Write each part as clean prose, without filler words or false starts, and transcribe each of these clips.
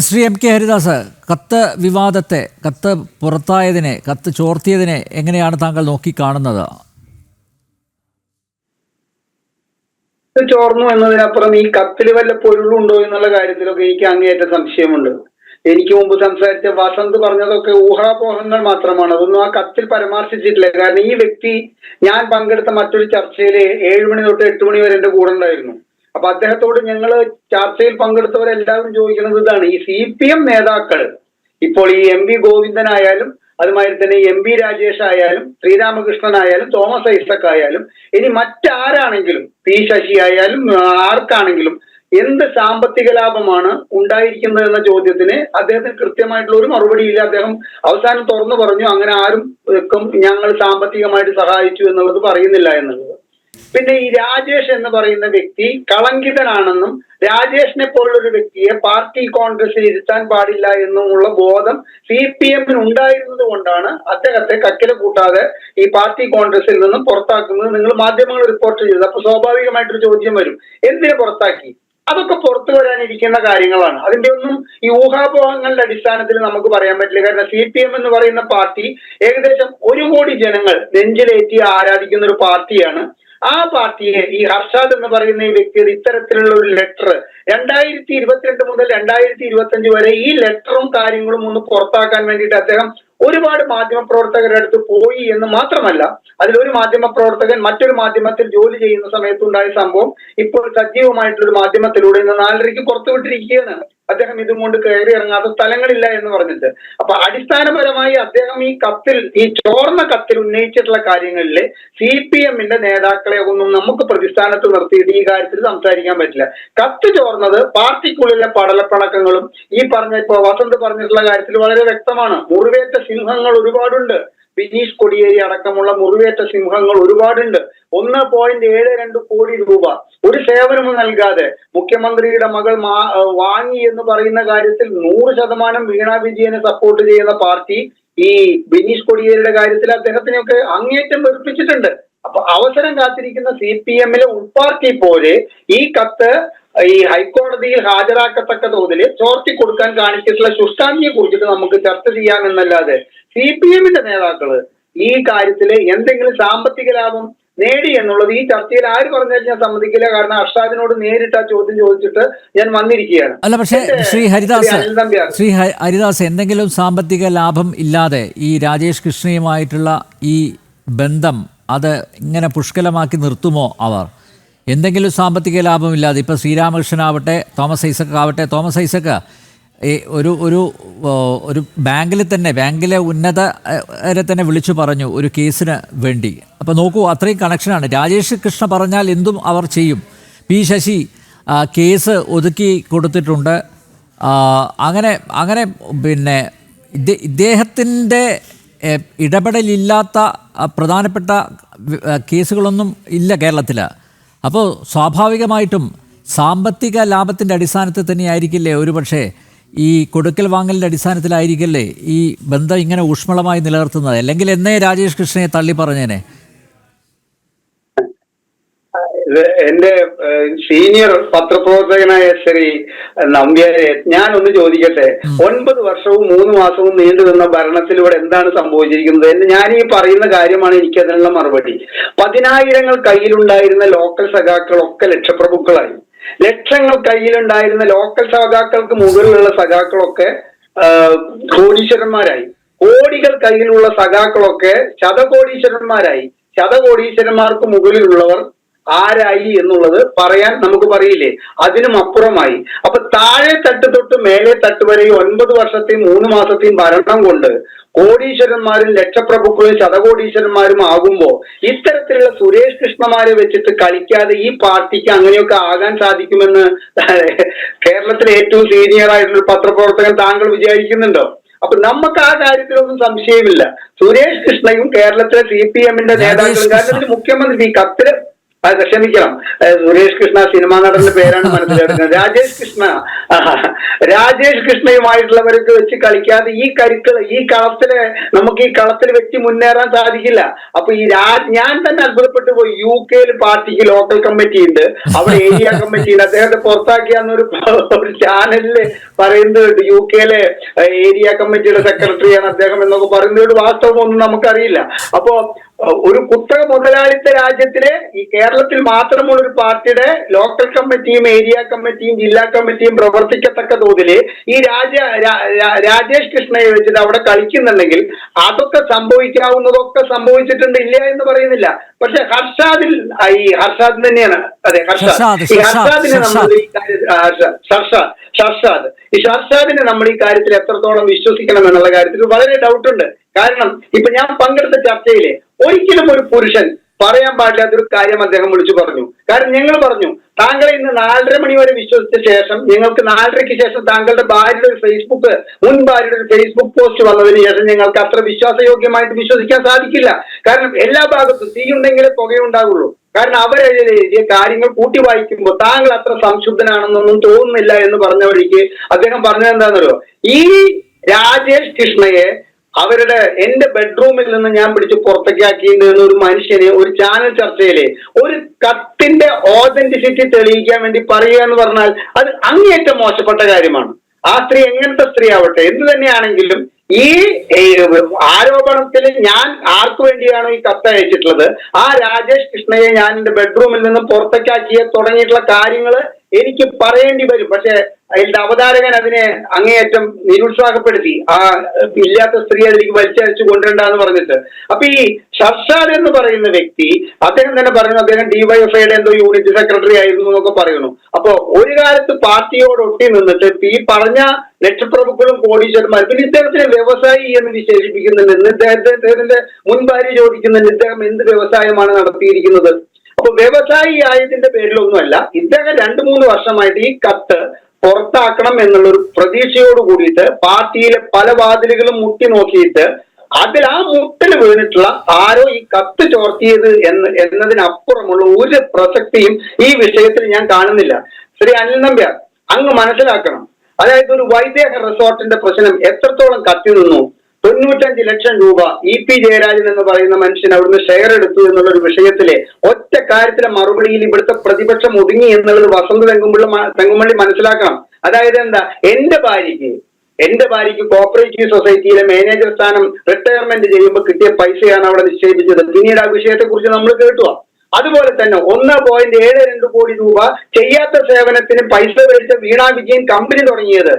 Shri M K Haridas, കത്ത് വിവാദത്തെ, കത്ത് പുറത്തായതിനെ, കത്ത് ചോർത്തിയതിനെ എങ്ങനെയാണ് താങ്കൾ നോക്കിക്കാണുന്നത്? ചോർന്നു എന്നതിനപ്പുറം ഈ കത്തിൽ വല്ല പൊരുളുണ്ടോ എന്നുള്ള കാര്യത്തിലൊക്കെ എനിക്ക് അങ്ങേയറ്റ സംശയമുണ്ട്. എനിക്ക് മുമ്പ് സംസാരിച്ച വസന്ത് പറഞ്ഞതൊക്കെ ഊഹാപോഹങ്ങൾ മാത്രമാണ്. അതൊന്നും ആ കത്തിൽ പരാമർശിച്ചിട്ടില്ല. കാരണം ഈ വ്യക്തി ഞാൻ പങ്കെടുത്ത മറ്റൊരു ചർച്ചയിൽ 7 മണി തൊട്ട് 8 മണി വരെ എന്റെ കൂടെ ഉണ്ടായിരുന്നു. അപ്പൊ അദ്ദേഹത്തോട് ഞങ്ങൾ ചർച്ചയിൽ പങ്കെടുത്തവരെല്ലാവരും ചോദിക്കുന്നത് ഇതാണ്: ഈ CPM നേതാക്കൾ, ഇപ്പോൾ ഈ MP ഗോവിന്ദനായാലും അതുമാതിരി തന്നെ MP രാജേഷ് ആയാലും ശ്രീരാമകൃഷ്ണൻ ആയാലും തോമസ് ഐസക് ആയാലും ഇനി മറ്റാരാണെങ്കിലും P ശശി ആയാലും ആർക്കാണെങ്കിലും എന്ത് സാമ്പത്തിക ലാഭമാണ് ഉണ്ടായിരിക്കുന്നത് എന്ന ചോദ്യത്തിന് അദ്ദേഹത്തിന് കൃത്യമായിട്ടുള്ള ഒരു മറുപടിയില്ല. അദ്ദേഹം അവസാനം തുറന്നു പറഞ്ഞു, അങ്ങനെ ആരും ഞങ്ങൾ സാമ്പത്തികമായിട്ട് സഹായിച്ചു എന്നുള്ളത് പറയുന്നില്ല എന്നുള്ളത്. പിന്നെ ഈ രാജേഷ് എന്ന് പറയുന്ന വ്യക്തി കളങ്കിതനാണെന്നും രാജേഷിനെ പോലുള്ള ഒരു വ്യക്തിയെ പാർട്ടി കോൺഗ്രസിൽ ഇരുത്താൻ പാടില്ല എന്നുമുള്ള ബോധം CPM ഉണ്ടായിരുന്നത് കൊണ്ടാണ് അദ്ദേഹത്തെ കക്കില കൂട്ടാതെ ഈ പാർട്ടി കോൺഗ്രസിൽ നിന്നും പുറത്താക്കുന്നത് നിങ്ങൾ മാധ്യമങ്ങൾ റിപ്പോർട്ട് ചെയ്തത്. അപ്പൊ സ്വാഭാവികമായിട്ടൊരു ചോദ്യം വരും, എന്തിനു പുറത്താക്കി? അതൊക്കെ പുറത്തു വരാനിരിക്കുന്ന കാര്യങ്ങളാണ്. അതിന്റെ ഒന്നും ഈ ഊഹാപോഹങ്ങളുടെ അടിസ്ഥാനത്തിൽ നമുക്ക് പറയാൻ പറ്റില്ല. കാരണം CPM എന്ന് പറയുന്ന പാർട്ടി ഏകദേശം 1 കോടി ജനങ്ങൾ നെഞ്ചിലേറ്റി ആരാധിക്കുന്ന ഒരു പാർട്ടിയാണ്. ആ പാർട്ടിയെ ഈ ഹർഷാദ് എന്ന് പറയുന്ന ഈ വ്യക്തി ഇത്തരത്തിലുള്ള ഒരു ലെറ്റർ 2022 മുതൽ 2025 വരെ ഈ ലെറ്ററും കാര്യങ്ങളും ഒന്ന് പുറത്താക്കാൻ വേണ്ടിയിട്ട് അദ്ദേഹം ഒരുപാട് മാധ്യമപ്രവർത്തകരുടെ അടുത്ത് പോയി എന്ന് മാത്രമല്ല, അതിലൊരു മാധ്യമപ്രവർത്തകൻ മറ്റൊരു മാധ്യമത്തിൽ ജോലി ചെയ്യുന്ന സമയത്തുണ്ടായ സംഭവം ഇപ്പോൾ സജീവമായിട്ടുള്ളൊരു മാധ്യമത്തിലൂടെ ഇന്ന് 4:30 പുറത്തുവിട്ടിരിക്കുകയാണ്. അദ്ദേഹം ഇതും കൊണ്ട് കയറി ഇറങ്ങാത്ത സ്ഥലങ്ങളില്ല എന്ന് പറഞ്ഞിട്ട്. അപ്പൊ അടിസ്ഥാനപരമായി അദ്ദേഹം ഈ കത്തിൽ, ഈ ചോർന്ന കത്തിൽ ഉന്നയിച്ചിട്ടുള്ള കാര്യങ്ങളില് CPM-ന്റെ നേതാക്കളെ ഒന്നും നമുക്ക് പ്രതിസ്ഥാനത്ത് നിർത്തിയിട്ട് ഈ കാര്യത്തിൽ സംസാരിക്കാൻ പറ്റില്ല. കത്ത് ചോർന്നത് പാർട്ടിക്കുള്ളിലെ പടലപ്പണക്കങ്ങളും ഈ പറഞ്ഞ ഇപ്പൊ വസന്ത് പറഞ്ഞിട്ടുള്ള കാര്യത്തിൽ വളരെ വ്യക്തമാണ്. മുറിവേറ്റ സിംഹങ്ങൾ ഒരുപാടുണ്ട്. ബിനീഷ് കൊടിയേരി അടക്കമുള്ള മുറിവേറ്റ സിംഹങ്ങൾ ഒരുപാടുണ്ട്. 1.72 കോടി രൂപ ഒരു സേവനവും നൽകാതെ മുഖ്യമന്ത്രിയുടെ മകൾ വാങ്ങി എന്ന് പറയുന്ന കാര്യത്തിൽ 100% വീണ വിജയനെ സപ്പോർട്ട് ചെയ്യുന്ന പാർട്ടി ഈ ബിനീഷ് കൊടിയേരിയുടെ കാര്യത്തിൽ അദ്ദേഹത്തിനെയൊക്കെ അങ്ങേറ്റം വെറുപ്പിച്ചിട്ടുണ്ട്. അപ്പൊ അവസരം കാത്തിരിക്കുന്ന CPM-ലെ ഉൾപാർട്ടി പോലെ ഈ കത്ത് ഈ ഹൈക്കോടതിയിൽ ഹാജരാക്കത്തക്ക തോതിൽ ചോർത്തി കൊടുക്കാൻ കാണിച്ചിട്ടുള്ള ശുഷ്കാന്തിയെ കുറിച്ചിട്ട് നമുക്ക് ചർച്ച ചെയ്യാമെന്നല്ലാതെ CPM-ന്റെ നേതാക്കള് ഈ കാര്യത്തില് എന്തെങ്കിലും സാമ്പത്തിക ലാഭം നേടി എന്നുള്ളത് ഈ ചർച്ചയിൽ ആര് പറഞ്ഞാലും ഞാൻ സമ്മതിക്കില്ല. കാരണം അർഷാദിനോട് നേരിട്ട് ആ ചോദ്യം ചോദിച്ചിട്ട് ഞാൻ വന്നിരിക്കുകയാണ്. അല്ല, പക്ഷേ ശ്രീ ഹരിദാസ് എന്തെങ്കിലും സാമ്പത്തിക ലാഭം ഇല്ലാതെ ഈ രാജേഷ് കൃഷ്ണയുമായിട്ടുള്ള ഈ ബന്ധം അത് ഇങ്ങനെ പുഷ്കലമാക്കി നിർത്തുമോ അവർ? എന്തെങ്കിലും സാമ്പത്തിക ലാഭമില്ലാതെ ഇപ്പോൾ ശ്രീരാമകൃഷ്ണനാവട്ടെ തോമസ് ഐസക് ആവട്ടെ, തോമസ് ഐസക് ഒരു ബാങ്കിലെ ഉന്നതരെ തന്നെ വിളിച്ചു പറഞ്ഞു ഒരു കേസിന് വേണ്ടി. അപ്പോൾ നോക്കൂ, അത്രയും കണക്ഷനാണ്. രാജേഷ് കൃഷ്ണ പറഞ്ഞാൽ എന്തും അവർ ചെയ്യും. P ശശി കേസ് ഒതുക്കി കൊടുത്തിട്ടുണ്ട്. അങ്ങനെ പിന്നെ ഇദ്ദേഹത്തിൻ്റെ ഇടപെടലില്ലാത്ത പ്രധാനപ്പെട്ട കേസുകളൊന്നും ഇല്ല കേരളത്തിൽ. അപ്പോൾ സ്വാഭാവികമായിട്ടും സാമ്പത്തിക ലാഭത്തിൻ്റെ അടിസ്ഥാനത്തിൽ തന്നെയായിരിക്കില്ലേ ഒരുപക്ഷെ, ഈ കൊടുക്കൽ വാങ്ങലിൻ്റെ അടിസ്ഥാനത്തിലായിരിക്കല്ലേ ഈ ബന്ധം ഇങ്ങനെ ഊഷ്മളമായി നിലനിർത്തുന്നത്? അല്ലെങ്കിൽ എന്നേ രാജേഷ് കൃഷ്ണയെ തള്ളി പറഞ്ഞേനെ. എന്റെ സീനിയർ പത്രപ്രവർത്തകനായ ശ്രീ നമ്പ്യാരെ ഞാനൊന്ന് ചോദിക്കട്ടെ, 9 വർഷവും 3 മാസവും നീണ്ടു നിന്ന ഭരണത്തിലൂടെ എന്താണ് സംഭവിച്ചിരിക്കുന്നത്? ഞാൻ ഈ പറയുന്ന കാര്യമാണ് എനിക്ക് അതിനുള്ള മറുപടി. 10,000 കയ്യിലുണ്ടായിരുന്ന ലോക്കൽ സഖാക്കളൊക്കെ ലക്ഷപ്രഭുക്കളായി. ലക്ഷങ്ങൾ കയ്യിലുണ്ടായിരുന്ന ലോക്കൽ സഖാക്കൾക്ക് മുകളിലുള്ള സഖാക്കളൊക്കെ കോടീശ്വരന്മാരായി. കോടികൾ കയ്യിലുള്ള സഖാക്കളൊക്കെ ശതകോടീശ്വരന്മാരായി. ശതകോടീശ്വരന്മാർക്ക് മുകളിലുള്ളവർ ആരായി എന്നുള്ളത് പറയാൻ നമുക്ക് പറയില്ലേ, അതിനും അപ്പുറമായി. അപ്പൊ താഴെ തട്ട് തൊട്ട് മേലെ തട്ട് വരെ 9 വർഷത്തെയും 3 മാസത്തെയും ഭരണം കൊണ്ട് കോടീശ്വരന്മാരും ലക്ഷപ്രഭുക്കളും ശതകോടീശ്വരന്മാരും ആകുമ്പോ ഇത്തരത്തിലുള്ള സുരേഷ് കൃഷ്ണമാരെ വെച്ചിട്ട് കളിക്കാതെ ഈ പാർട്ടിക്ക് അങ്ങനെയൊക്കെ ആകാൻ സാധിക്കുമെന്ന് കേരളത്തിലെ ഏറ്റവും സീനിയർ ആയിട്ടുള്ള പത്രപ്രവർത്തകൻ താങ്കൾ വിചാരിക്കുന്നുണ്ടോ? അപ്പൊ നമുക്ക് ആ കാര്യത്തിലൊന്നും സംശയമില്ല. സുരേഷ് കൃഷ്ണയും കേരളത്തിലെ CPM-ന്റെ നേതാക്കളും, കാരണം മുഖ്യമന്ത്രി ഈ കത്തില് ക്ഷമിക്കണം, സുരേഷ് കൃഷ്ണ സിനിമാ നടന്റെ പേരാണ് മനസ്സിലെടുക്കുന്നത്. രാജേഷ് കൃഷ്ണയുമായിട്ടുള്ളവരൊക്കെ വെച്ച് കളിക്കാതെ ഈ കളത്തിൽ വെച്ച് മുന്നേറാൻ സാധിക്കില്ല. അപ്പൊ ഞാൻ തന്നെ അത്ഭുതപ്പെട്ടു പോയി. UK പാർട്ടിക്ക് ലോക്കൽ കമ്മിറ്റി ഉണ്ട്, അവിടെ ഏരിയ കമ്മിറ്റി ഉണ്ട്. അദ്ദേഹത്തെ പുറത്താക്കിയാന്നൊരു ചാനലില് പറയുന്നത് UK ഏരിയ കമ്മിറ്റിയുടെ സെക്രട്ടറിയാണ് അദ്ദേഹം എന്നൊക്കെ പറയുന്നത് വാസ്തവമൊന്നും നമുക്കറിയില്ല. അപ്പോ ഒരു കുത്തക മുതലാളിത്ത രാജ്യത്തിലെ ഈ കേരളത്തിൽ മാത്രമുള്ള ഒരു പാർട്ടിയുടെ ലോക്കൽ കമ്മിറ്റിയും ഏരിയ കമ്മിറ്റിയും ജില്ലാ കമ്മിറ്റിയും പ്രവർത്തിക്കത്തക്ക തോതില് ഈ രാജേഷ് കൃഷ്ണയെ വെച്ചിട്ട് അവിടെ കളിക്കുന്നുണ്ടെങ്കിൽ അതൊക്കെ സംഭവിക്കാവുന്നതൊക്കെ സംഭവിച്ചിട്ടുണ്ട്, ഇല്ല എന്ന് പറയുന്നില്ല. പക്ഷെ ഹർഷാദ് തന്നെയാണ്, അതെ ഹർഷാദിനെ നമ്മൾ ഈ ഷർഷാദിനെ നമ്മൾ ഈ കാര്യത്തിൽ എത്രത്തോളം വിശ്വസിക്കണം എന്നുള്ള കാര്യത്തിൽ വളരെ ഡൗട്ട് ഉണ്ട്. കാരണം ഇപ്പൊ ഞാൻ പങ്കെടുത്ത ചർച്ചയിലെ ഒരിക്കലും ഒരു പുരുഷൻ പറയാൻ പാടില്ലാത്തൊരു കാര്യം അദ്ദേഹം വിളിച്ചു പറഞ്ഞു. കാരണം ഞങ്ങൾ പറഞ്ഞു, താങ്കളെ ഇന്ന് 4:30 മണി വരെ വിശ്വസിച്ച ശേഷം ഞങ്ങൾക്ക് 4:30ക്ക് ശേഷം താങ്കളുടെ മുൻ ഭാര്യയുടെ ഒരു ഫേസ്ബുക്ക് പോസ്റ്റ് വന്നതിന് ശേഷം ഞങ്ങൾക്ക് അത്ര വിശ്വാസയോഗ്യമായിട്ട് വിശ്വസിക്കാൻ സാധിക്കില്ല. കാരണം എല്ലാ ഭാഗത്തും തീയുണ്ടെങ്കിലേ പുകയുണ്ടാകുള്ളൂ. കാരണം അവരെഴുതിയ കാര്യങ്ങൾ കൂട്ടി വായിക്കുമ്പോൾ താങ്കൾ അത്ര സംശുദ്ധനാണെന്നൊന്നും തോന്നുന്നില്ല എന്ന് പറഞ്ഞ വഴിക്ക് അദ്ദേഹം പറഞ്ഞത് എന്താണെന്നല്ലോ, ഈ രാജേഷ് കൃഷ്ണയെ എന്റെ ബെഡ്റൂമിൽ നിന്ന് ഞാൻ പിടിച്ച് പുറത്തേക്കാക്കിയിട്ട് ഒരു മനുഷ്യനെ ഒരു ചാനൽ ചർച്ചയിലെ ഒരു കത്തിന്റെ ഓതന്റിസിറ്റി തെളിയിക്കാൻ വേണ്ടി പറയുക എന്ന് പറഞ്ഞാൽ അത് അങ്ങേയറ്റം മോശപ്പെട്ട കാര്യമാണ്. ആ സ്ത്രീ എങ്ങനത്തെ സ്ത്രീ ആവട്ടെ, എന്ത് തന്നെയാണെങ്കിലും ഈ ആരോപണത്തിൽ ഞാൻ ആർക്കു വേണ്ടിയാണോ ഈ കത്ത് അയച്ചിട്ടുള്ളത്, ആ രാജേഷ് കൃഷ്ണയെ ഞാൻ എന്റെ ബെഡ്റൂമിൽ നിന്ന് പുറത്തേക്കാക്കിയ തുടങ്ങിയിട്ടുള്ള കാര്യങ്ങൾ എനിക്ക് പറയേണ്ടി വരും. പക്ഷെ അതിന്റെ അവതാരകൻ അതിനെ അങ്ങേയറ്റം നിരുത്സാഹപ്പെടുത്തി, ആ ഇല്ലാത്ത സ്ത്രീ അതിലേക്ക് വലിച്ചയച്ചു കൊണ്ടുവരണ്ടെന്ന് പറഞ്ഞിട്ട്. അപ്പൊ ഈ ഷർഷാദ് എന്ന് പറയുന്ന വ്യക്തി അദ്ദേഹം തന്നെ പറയുന്നു, അദ്ദേഹം DYFIയുടെ എന്തോ യൂണിറ്റ് സെക്രട്ടറി ആയിരുന്നു എന്നൊക്കെ പറയുന്നു. അപ്പൊ ഒരു കാലത്ത് പാർട്ടിയോട് ഒട്ടി നിന്നിട്ട് ഈ പറഞ്ഞ ലക്ഷപ്രഭുക്കളും കോടീശ്വരന്മാരും, പിന്നെ ഇദ്ദേഹത്തിന് വ്യവസായി എന്ന് വിശേഷിപ്പിക്കുന്നുണ്ട്. ഇദ്ദേഹത്തിന്റെ മുൻ ഭാര്യ ചോദിക്കുന്നുണ്ട് ഇദ്ദേഹം എന്ത് വ്യവസായമാണ് നടത്തിയിരിക്കുന്നത്. അപ്പൊ വ്യവസായി ആയതിന്റെ പേരിലൊന്നുമല്ല, ഇദ്ദേഹം 2-3 വർഷമായിട്ട് ഈ കത്ത് പുറത്താക്കണം എന്നുള്ളൊരു പ്രതീക്ഷയോട് കൂടിയിട്ട് പാർട്ടിയിലെ പല വാതിലുകളും മുട്ടി നോക്കിയിട്ട് അതിൽ ആ മുട്ടിൽ വീണിട്ടുള്ള ആരോ ഈ കത്ത് ചോർത്തിയത് എന്നതിനപ്പുറമുള്ള ഒരു പ്രസക്തിയും ഈ വിഷയത്തിൽ ഞാൻ കാണുന്നില്ല. ശ്രീ അനിൽ നമ്പ്യാർ, അങ്ങ് മനസ്സിലാക്കണം, അതായത് ഒരു വൈദേഹ റിസോർട്ടിന്റെ പ്രശ്നം എത്രത്തോളം കത്തി നിന്നു. 95 ലക്ഷം രൂപ EP ജയരാജൻ എന്ന് പറയുന്ന മനുഷ്യൻ അവിടുന്ന് ഷെയർ എടുത്തു എന്നുള്ള ഒരു വിഷയത്തിലെ ഒറ്റ കാര്യത്തിലെ മറുപടിയിൽ ഇവിടുത്തെ പ്രതിപക്ഷം ഒതുങ്ങി എന്നുള്ളത് വസന്ത് തെങ്ങുമ്പള്ളി മനസ്സിലാക്കണം. അതായത് എന്താ, എന്റെ ഭാര്യയ്ക്ക് കോപ്പറേറ്റീവ് സൊസൈറ്റിയിലെ മാനേജർ സ്ഥാനം റിട്ടയർമെന്റ് ചെയ്യുമ്പോൾ കിട്ടിയ പൈസയാണ് അവിടെ നിക്ഷേപിച്ചത്. പിന്നീട് ആ വിഷയത്തെ കുറിച്ച് നമ്മൾ കേട്ടു. അതുപോലെ തന്നെ 1.72 കോടി രൂപ ചെയ്യാത്ത സേവനത്തിന് പൈസ മേടിച്ച വീണ വിജയൻ കമ്പനി തുടങ്ങിയത്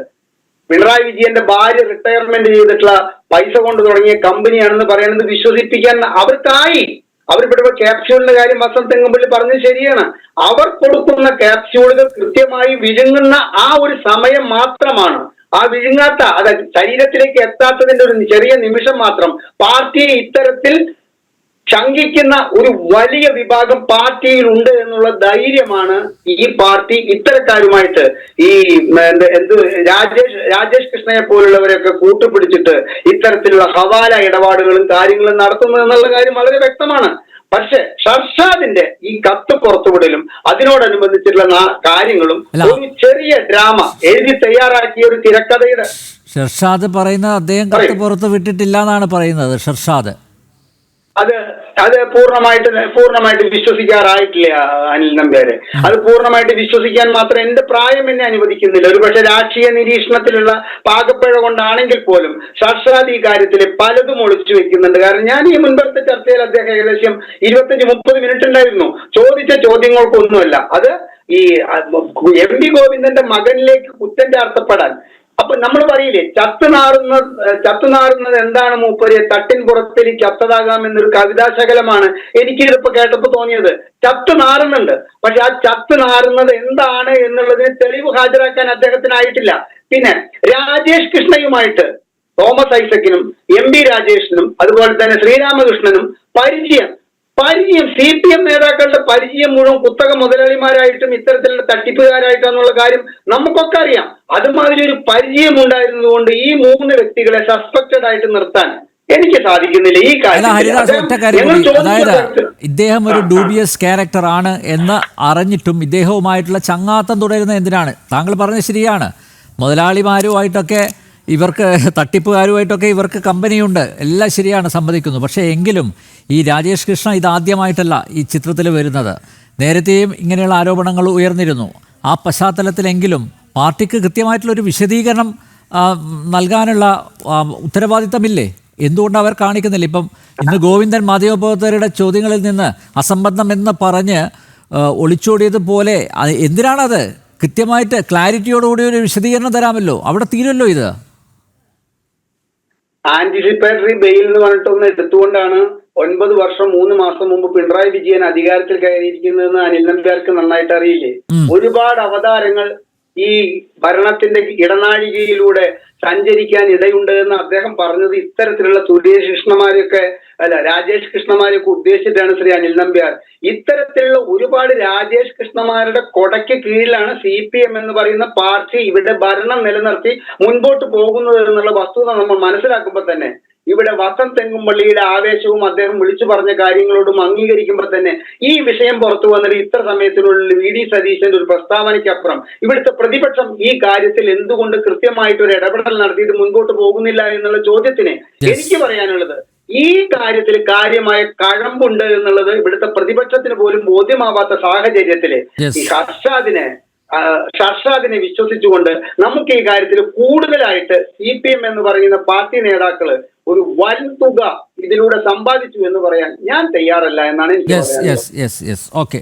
പിണറായി വിജയന്റെ ഭാര്യ റിട്ടയർമെന്റ് ചെയ്തിട്ടുള്ള പൈസ കൊണ്ട് തുടങ്ങിയ കമ്പനിയാണെന്ന് പറയുന്നത് വിശ്വസിപ്പിക്കാൻ അവർക്കായി. അവരിവിടെ ക്യാപ്സ്യൂളിന്റെ കാര്യം വസന്ത് തെങ്ങുമ്പള്ളി പറഞ്ഞത് ശരിയാണ്. അവർ കൊടുക്കുന്ന ക്യാപ്സ്യൂളുകൾ കൃത്യമായി വിഴുങ്ങുന്ന ആ ഒരു സമയം മാത്രമാണ്, ആ വിഴുങ്ങാത്ത അതായത് ശരീരത്തിലേക്ക് എത്താത്തതിന്റെ ഒരു ചെറിയ നിമിഷം മാത്രം പാർട്ടിയെ ഇത്തരത്തിൽ ശങ്കിക്കുന്ന ഒരു വലിയ വിഭാഗം പാർട്ടിയിൽ ഉണ്ട് എന്നുള്ള ധൈര്യമാണ് ഈ പാർട്ടി ഇത്തരക്കാരുമായിട്ട് ഈ രാജേഷ് കൃഷ്ണയെ പോലുള്ളവരെയൊക്കെ കൂട്ടുപിടിച്ചിട്ട് ഇത്തരത്തിലുള്ള ഹവാല ഇടപാടുകളും കാര്യങ്ങളും നടത്തുന്നത് എന്നുള്ള കാര്യം വളരെ വ്യക്തമാണ്. പക്ഷെ ഷർഷാദിന്റെ ഈ കത്ത് പുറത്തുവിടലും അതിനോടനുബന്ധിച്ചിട്ടുള്ള കാര്യങ്ങളും ഒരു ചെറിയ ഡ്രാമ എഴുതി തയ്യാറാക്കിയ ഒരു തിരക്കഥയുടെ ഷർഷാദ് പറയുന്നത് അദ്ദേഹം കത്ത് പുറത്തു വിട്ടിട്ടില്ല എന്നാണ് പറയുന്നത്. ഷർഷാദ് അത് പൂർണ്ണമായിട്ട് വിശ്വസിക്കാറായിട്ടില്ല അനിൽ നമ്പ്യാരെ. അത് പൂർണ്ണമായിട്ട് വിശ്വസിക്കാൻ മാത്രം എന്റെ പ്രായം എന്നെ അനുവദിക്കുന്നില്ല. ഒരുപക്ഷെ രാഷ്ട്രീയ നിരീക്ഷണത്തിലുള്ള പാകപ്പിഴ കൊണ്ടാണെങ്കിൽ പോലും ഷർഷാദ് ഈ കാര്യത്തിൽ പലതും ഒളിച്ചു വെക്കുന്നുണ്ട്. കാരണം ഞാൻ ഈ മുൻപത്തെ ചർച്ചയിൽ അദ്ദേഹം ഏകദേശം 25-30 മിനിറ്റ് ഉണ്ടായിരുന്നു. ചോദിച്ച ചോദ്യങ്ങൾക്കൊന്നുമല്ല. അത് ഈ MP ഗോവിന്ദന്റെ മകനിലേക്ക് കുറ്റം ചാർത്തപ്പെടാൻ. അപ്പൊ നമ്മൾ പറയില്ലേ, ചത്തുനാറുന്നത് എന്താണ് മൂപ്പര്, തട്ടിൻ പുറത്തിൽ ചത്തതാകാം എന്നൊരു കവിതാശകലമാണ് എനിക്ക് ഇതിപ്പോ കേട്ടപ്പോ തോന്നിയത്. ചത്തുനാറുന്നുണ്ട്, പക്ഷെ ആ ചത്തുനാറുന്നത് എന്താണ് എന്നുള്ളതിന് തെളിവ് ഹാജരാക്കാൻ അദ്ദേഹത്തിനായിട്ടില്ല. പിന്നെ രാജേഷ് കൃഷ്ണയുമായിട്ട് തോമസ് ഐസക്കിനും MP രാജേഷിനും അതുപോലെ തന്നെ ശ്രീരാമകൃഷ്ണനും പരിചയം CPM നേതാക്കളുടെ പരിചയം മുഴുവൻ കുത്തക മുതലാളിമാരായിട്ടും ഇത്തരത്തിലുള്ള തട്ടിപ്പുകാരായിട്ടാന്നുള്ള കാര്യം നമുക്കൊക്കെ അറിയാം. അതുമാതിരി ഒരു പരിചയം ഉണ്ടായിരുന്നത് കൊണ്ട് ഈ 3 വ്യക്തികളെ സസ്പെക്റ്റഡ് ആയിട്ട് നിർത്താൻ എനിക്ക് സാധിക്കുന്നില്ല ഈ അല്ല ഹരിദാസ്, ഒറ്റ കാര്യം കൂടി, അതായത് ഇദ്ദേഹം ഒരു ഡൂബിയസ് ക്യാരക്ടർ ആണ് എന്ന് അറിഞ്ഞിട്ടും ഇദ്ദേഹവുമായിട്ടുള്ള ചങ്ങാത്തം തുടരുന്നത് എന്തിനാണ്? താങ്കൾ പറഞ്ഞത് ശരിയാണ്, മുതലാളിമാരുമായിട്ടൊക്കെ ഇവർക്ക്, തട്ടിപ്പുകാരുമായിട്ടൊക്കെ ഇവർക്ക് കമ്പനിയുണ്ട്, എല്ലാം ശരിയാണ്, സമ്മതിക്കുന്നു. പക്ഷേ എങ്കിലും ഈ രാജേഷ് കൃഷ്ണ ഇതാദ്യമായിട്ടല്ല ഈ ചിത്രത്തിൽ വരുന്നത്. നേരത്തെയും ഇങ്ങനെയുള്ള ആരോപണങ്ങൾ ഉയർന്നിരുന്നു. ആ പശ്ചാത്തലത്തിലെങ്കിലും പാർട്ടിക്ക് കൃത്യമായിട്ടുള്ളൊരു വിശദീകരണം നൽകാനുള്ള ഉത്തരവാദിത്തമില്ലേ? എന്തുകൊണ്ട് അവർ കാണിക്കുന്നില്ല? ഇപ്പം ഇന്ന് ഗോവിന്ദൻ മാധ്യമപ്രവർത്തകരുടെ ചോദ്യങ്ങളിൽ നിന്ന് അസംബന്ധം എന്ന് പറഞ്ഞ് ഒളിച്ചോടിയതുപോലെ എന്തിനാണത്? കൃത്യമായിട്ട് ക്ലാരിറ്റിയോടുകൂടി ഒരു വിശദീകരണം തരാമല്ലോ, അവിടെ തീരുമല്ലോ ഇത്. ആന്റിസിപ്പേറ്ററി ബെയിൽ എന്ന് പറഞ്ഞിട്ടൊന്ന് എടുത്തുകൊണ്ടാണ് 9 വർഷം 3 മാസം മുമ്പ് പിണറായി വിജയൻ അധികാരത്തിൽ കയറിയിരിക്കുന്നതെന്ന് അനിൽ നമ്പ്യാർക്ക് നന്നായിട്ട് അറിയില്ലേ? ഒരുപാട് അവതാരങ്ങൾ ഈ ഭരണത്തിന്റെ ഇടനാഴികയിലൂടെ സഞ്ചരിക്കാൻ ഇടയുണ്ട് എന്ന് അദ്ദേഹം പറഞ്ഞത് ഇത്തരത്തിലുള്ള സുരേഷ് കൃഷ്ണമാരെയൊക്കെ രാജേഷ് കൃഷ്ണമാരെയൊക്കെ ഉദ്ദേശിച്ചിട്ടാണ് ശ്രീ അനിൽ നമ്പ്യാർ. ഇത്തരത്തിലുള്ള ഒരുപാട് രാജേഷ് കൃഷ്ണമാരുടെ കൊടയ്ക്ക് കീഴിലാണ് CPM എന്ന് പറയുന്ന പാർട്ടി ഇവിടെ ഭരണം നിലനിർത്തി മുൻപോട്ട് പോകുന്നത് എന്നുള്ള വസ്തുത നമ്മൾ മനസ്സിലാക്കുമ്പോൾ തന്നെ ഇവിടെ വസന്ത് തെങ്ങുംപള്ളിയുടെ ആവേശവും അദ്ദേഹം വിളിച്ചു പറഞ്ഞ കാര്യങ്ങളോടും അംഗീകരിക്കുമ്പോൾ തന്നെ ഈ വിഷയം പുറത്തു വന്നിട്ട് ഇത്ര സമയത്തിനുള്ളിൽ VD സതീശന്റെ ഒരു പ്രസ്താവനയ്ക്കപ്പുറം ഇവിടുത്തെ പ്രതിപക്ഷം ഈ കാര്യത്തിൽ എന്തുകൊണ്ട് കൃത്യമായിട്ട് ഒരു ഇടപെടൽ നടത്തിയിട്ട് മുൻപോട്ട് പോകുന്നില്ല എന്നുള്ള ചോദ്യത്തിന് എനിക്ക് പറയാനുള്ളത്, ഈ കാര്യത്തിൽ കാര്യമായ കഴമ്പുണ്ട് എന്നുള്ളത് ഇവിടുത്തെ പ്രതിപക്ഷത്തിന് പോലും ബോധ്യമാവാത്ത സാഹചര്യത്തില് ഈ ഷർഷാദിനെ വിശ്വസിച്ചുകൊണ്ട് നമുക്ക് ഈ കാര്യത്തിൽ കൂടുതലായിട്ട് CPM എന്ന് പറയുന്ന പാർട്ടി നേതാക്കള് ഒരു വൻതുക ഇതിലൂടെ സമ്പാദിച്ചു എന്ന് പറയാൻ ഞാൻ തയ്യാറല്ല എന്നാണ് എനിക്ക് പറയാനുള്ളത്. ഓക്കെ.